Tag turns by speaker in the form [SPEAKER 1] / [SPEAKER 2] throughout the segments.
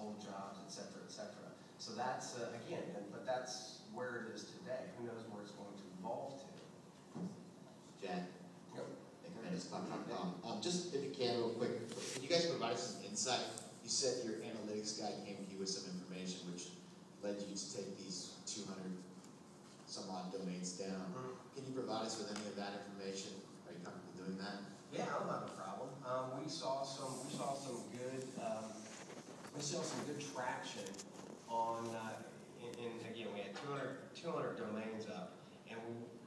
[SPEAKER 1] sold jobs, et cetera, et cetera. So that's, again, but that's where it is today. Who knows where it's going to evolve to?
[SPEAKER 2] Jen?
[SPEAKER 1] Yep.
[SPEAKER 2] Just if you can, real quick, can you guys provide us some insight? You said your analytics guy came to you with some information which led you to take these 200 some odd domains down. Can you provide us with any of that information? Are you comfortable doing that?
[SPEAKER 1] Yeah, I don't have a problem. We saw some good traction on. Again, we had 200 domains up, and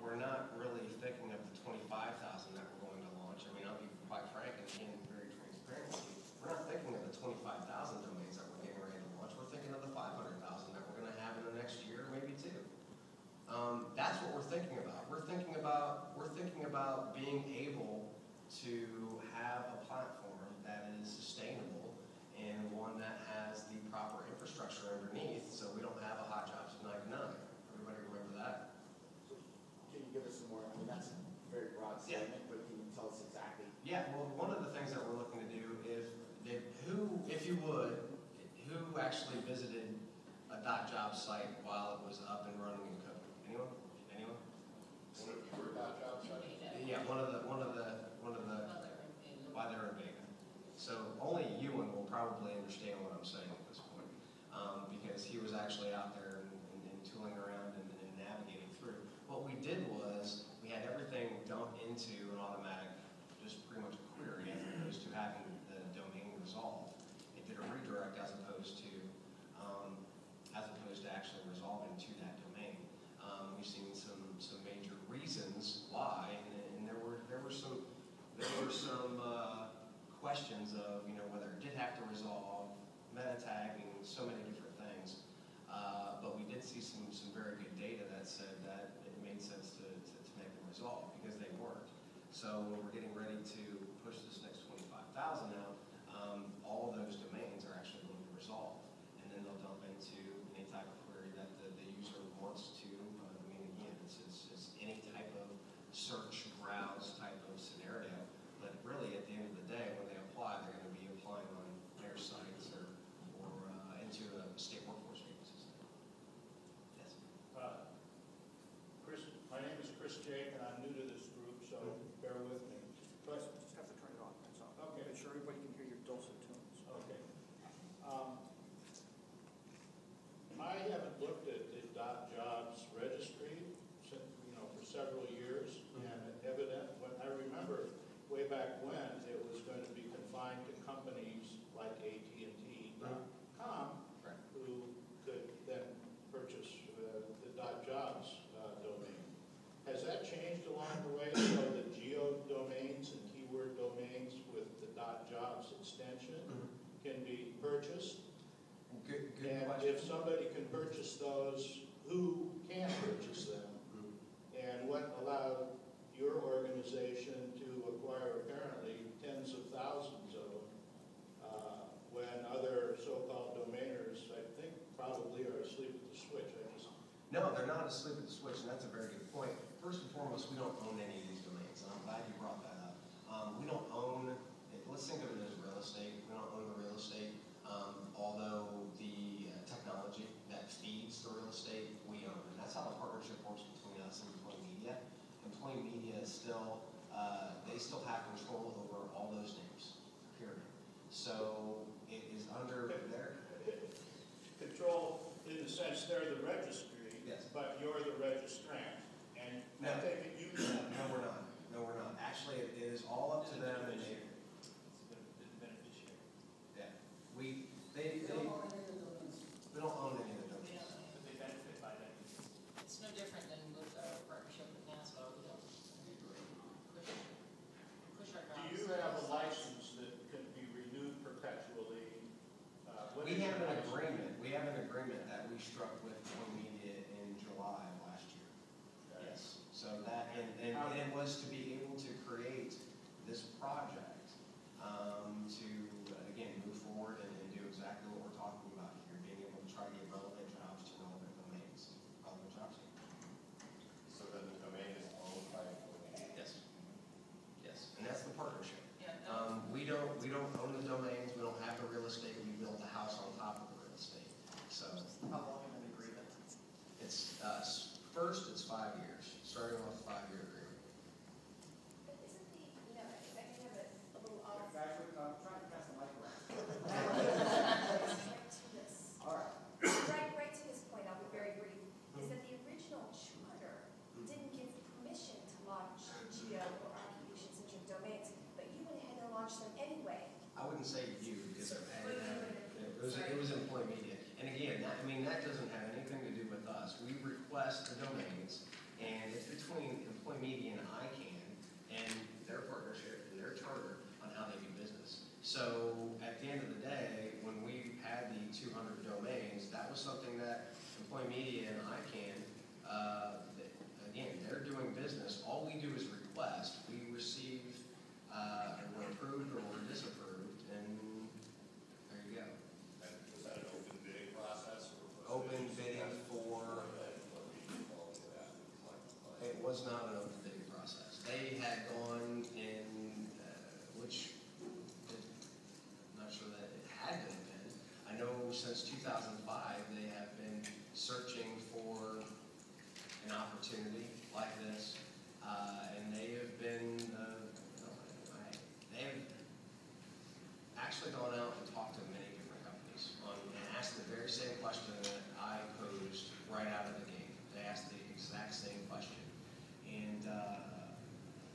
[SPEAKER 1] we're not really thinking of the 25,000 that we're going to launch. I mean, I'll be quite frank and again very transparent with you. We're not thinking of the 25,000 domains that we're getting ready to launch. We're thinking of the 500,000 that we're going to have in the next year, maybe two. That's what we're thinking about. We're thinking about being able to have a platform that is sustainable and one that has the proper infrastructure underneath, so we don't have a hot jobs of 99. Everybody remember that?
[SPEAKER 3] So can you give us some more? I mean, that's a very broad statement, but can you tell us exactly?
[SPEAKER 1] Yeah. Well, one of the things that we're looking to do is if you would, who actually visited a .job site while it was up and running in code? Anyone? Anyone?
[SPEAKER 3] Your .job site?
[SPEAKER 1] Yeah, one of the why they're in beta. So only Ewan will probably understand what I'm saying at this point, because he was actually out there and tooling around and navigating through. What we did was we had everything dumped into an automatic, just pretty much a query, as opposed to having the domain resolved. It did a redirect as opposed to actually resolving to that domain. We've seen some major reasons why, and there were some questions of whether it did have to resolve, meta tagging, so many different things. But we did see some very good data that said that it made sense to make them resolve because they worked. So when we're getting ready to push this next 25,000 out, all of those domains are actually going to resolve, and then they'll dump into any type of query that the user wants to. I mean, again, it's any type of search, browse type of scenario. But really, at the end of the day, when they apply, they're going to be applying on their sites or into a state workforce system. Yes.
[SPEAKER 4] Chris, my name is Chris Jake, and I'm new to this group, so bear with me. But
[SPEAKER 5] just have to turn it on. That's all.
[SPEAKER 4] Okay.
[SPEAKER 5] Make sure everybody can hear your dulcet tones.
[SPEAKER 4] Okay. I haven't looked at the .jobs registry since, for several years, and I remember way back when it was going to be confined to companies like AT&T.com, who could then purchase the .jobs domain. Has that changed along the way, so the geo domains and keyword domains with the .jobs extension can be purchased?
[SPEAKER 1] Good
[SPEAKER 4] and
[SPEAKER 1] question.
[SPEAKER 4] If somebody can purchase those, who can purchase them? And what allowed your organization to acquire apparently tens of thousands of them when other so-called domainers, I think, probably are asleep at the switch?
[SPEAKER 1] No, they're not asleep at the switch, and that's a very good point. First and foremost, we don't own any of these domains, and I'm glad you brought that up. We don't own, let's think of it as real estate. We don't own the real estate, although the technology that feeds the real estate, we own. And that's how the partnership works between us and Employee Media. Employee Media is still, they still have control over all those names, period. So it is under their
[SPEAKER 4] control in the sense they're the registry,
[SPEAKER 1] yes,
[SPEAKER 4] but you're the registrant. And
[SPEAKER 1] no,
[SPEAKER 4] I take it you
[SPEAKER 1] no, we're not. No, we're not. Actually, it is all up to them and they. Yeah, we don't own any of the domains. We don't own any of the domains.
[SPEAKER 6] But they benefit by that. It's no different than with our partnership with NASCAR. We don't push our
[SPEAKER 4] Do you have a license that can be renewed perpetually?
[SPEAKER 1] We have an agreement. We have an agreement that we struck with Employee Media in July of last year. Okay. Yes. So that and it was to be able to create this project to again move forward and do exactly what we're talking about here, being able to try to get relevant jobs to relevant domains, relevant jobs.
[SPEAKER 3] So then the domain is owned by Employee Media?
[SPEAKER 1] Yes. Yes, and that's the partnership.
[SPEAKER 6] Yeah,
[SPEAKER 1] we don't own the domains. We don't have the real estate. We built a house on top of the it was employee media. And again, that, I mean, that doesn't have anything to do with us. We request the domains, and it's between employee media and ICANN and their partnership and their charter on how they do business. So at the end of the day, when we had the 200 domains, that was something that employee media and ICANN, again, they're doing business. All we do is request. We receive, and we're approved or we're disapproved, and there you go.
[SPEAKER 7] Was that an open bidding process?
[SPEAKER 1] Open bidding for, it was not an open bidding process. They had gone in, which, I'm not sure that it had to have been. I know since 2005, they have been searching for an opportunity like this, and they have been, they have actually gone out and talked to many different companies and asked the very same question that I posed right out of the gate. They asked the exact same question. And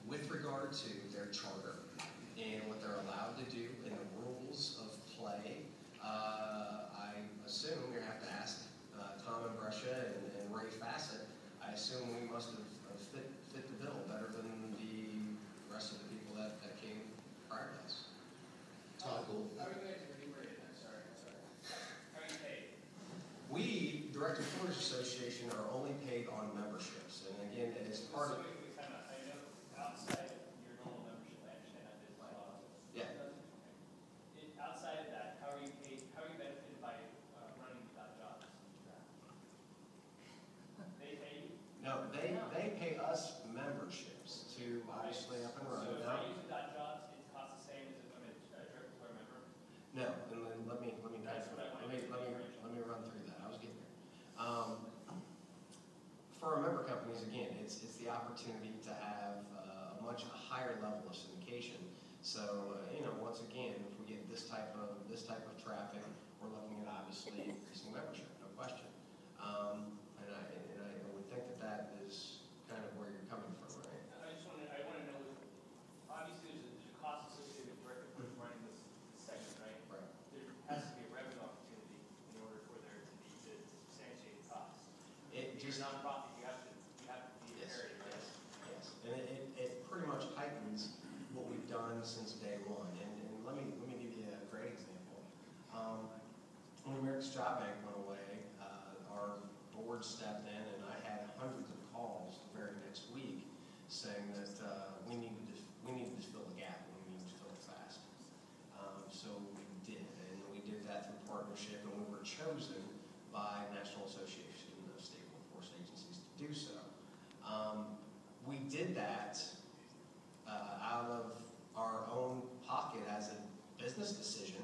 [SPEAKER 1] with regard to their charter and what they're allowed to do and the rules of play, I assume you have to ask Tom and Brescia and Ray Fassett. I assume we must have fit the bill better than the rest of the people that came prior to us.
[SPEAKER 2] Toggle.
[SPEAKER 8] How are you guys remunerated? I'm sorry. How are you paid?
[SPEAKER 1] We, Direct Employers Association, are only paid on memberships. And again, it is part of,
[SPEAKER 8] I know outside your normal membership, I understand that there's a lot of.
[SPEAKER 1] yeah.
[SPEAKER 8] Outside of that, how are you paid, how are you benefited by running .jobs? They pay you?
[SPEAKER 1] No, they pay us memberships to obviously up and
[SPEAKER 8] So
[SPEAKER 1] running.
[SPEAKER 8] if
[SPEAKER 1] Now,
[SPEAKER 8] I use the .jobs, it costs the same as if I'm a direct employer member?
[SPEAKER 1] no, and then let me
[SPEAKER 8] That's what I wanted to
[SPEAKER 1] let me run through that. I was getting there. For our member companies, again, it's the opportunity to have a much higher level of syndication. So once again, if we get this type of traffic, we're looking at obviously increasing membership, no question. And I would think that is kind of where you're coming from, right?
[SPEAKER 8] I want to know, obviously there's a cost associated with direct employers running this segment, right?
[SPEAKER 1] Right.
[SPEAKER 8] There has to be a revenue opportunity in order for there to be the substantiated cost.
[SPEAKER 1] It
[SPEAKER 8] If you're
[SPEAKER 1] just
[SPEAKER 8] a nonprofit, you have to be a
[SPEAKER 1] Yes,
[SPEAKER 8] parity, right?
[SPEAKER 1] yes, and it pretty much heightens what we've done since day one. And let me give you a great example. When America's Job Bank went away, our board stepped in, and I had hundreds of calls the very next week saying that we needed to fill the gap, and we needed to fill it fast. So we did, and we did that through partnership, and we were chosen by National Association of State Workforce Agencies to do so. We did that out of our own pocket as a business decision,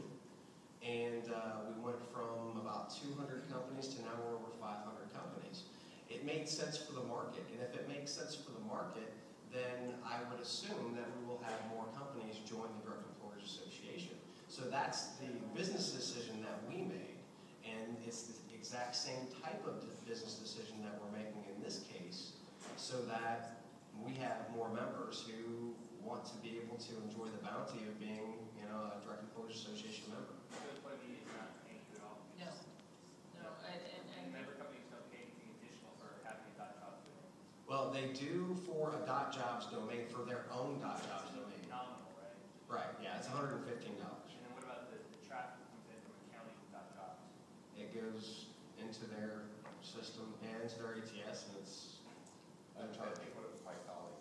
[SPEAKER 1] and we went from about 200 companies to now we're over 500 companies. It made sense for the market, and if it makes sense for the market, then I would assume that we will have more companies join the Direct Employers Association. So that's the business decision that we made, and it's the exact same type of business decision that we're making in this case, so that we have more members who want to be able to enjoy the bounty of being, a Direct Employers Association member.
[SPEAKER 8] So employee media is not paying you at all?
[SPEAKER 6] No,
[SPEAKER 8] And member companies don't pay anything additional for having a .jobs domain?
[SPEAKER 1] Well, they do for a .jobs domain, for their own .jobs domain.
[SPEAKER 8] Nominal, right?
[SPEAKER 1] Right, yeah, it's $115.
[SPEAKER 8] And then what about the traffic that comes in from accounting .jobs?
[SPEAKER 1] It goes into their system and into their ATS, and it's
[SPEAKER 7] I think what my colleague